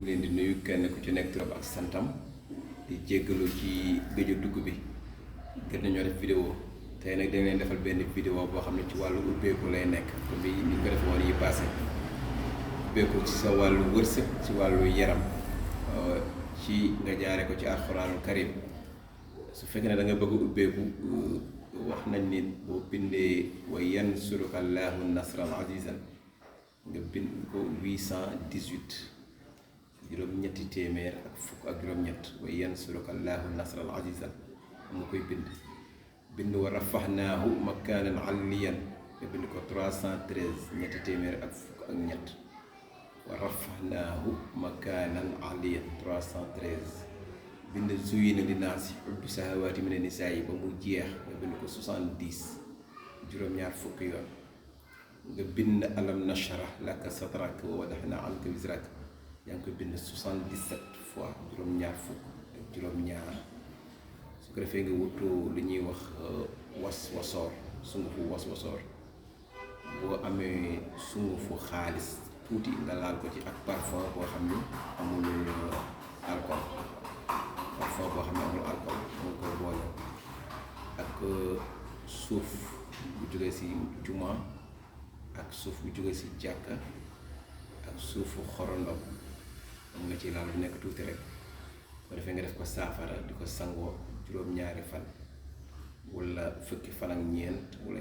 leen di nuyu kenn ku ci nekk turam ak santam di jéggalu ci gëj a dugg bi gën nañoo def vidéo tey nag dañ leen defal benn vidéo boo xam ne ci wàllu ubbeeku lay nekk comme ni ko def woon yi passé ubbeeku ci sa wàllu wërsëg ci wàllu yaram ci nga jaare ko ci alxuraanul karim su fekkee ne da nga bëgg ubbeeku wax nañ ni boo bindee wa yansuruka llaahu nasran azizan nga bind ko 818 juróom-ñetti téeméer ak fukk ak juróom-ñett wa yansuruka llaahu nasran azizan mu koy bind wa rafahnaahu makaanan aliyyan nga bind ko 313 ñetti téeméer ak fukk ak ñett wa rafahnaahu makaanan aliyyan 313 bind zuyyina linnaasi hubbu shahawaati mina nisaa'i ba mu jeex nga bind ko 70 juróom-ñaar fukki yoon nga bind alam nashrah laka sadrak wa wadahnaa anka wizrak yaa ngi koy bind 77 fois juróom-ñaar fukk ak juróom-ñaar su ko defee nga wutu li ñuy wax wasoor sungufu wasoor boo amee sungufu xaalis tuuti nga laal ko ci ak parfum boo xam ni amul alcool moo koy boole ak suuf bu jógee si juma ak suuf bu jógee si jàkka ak suufu xorondom am nga ci laal bu nekk tuuti rek ko defee nga def ko saafara di ko sangoo juróom-ñaari fan wala fukki fan ak ñeent wala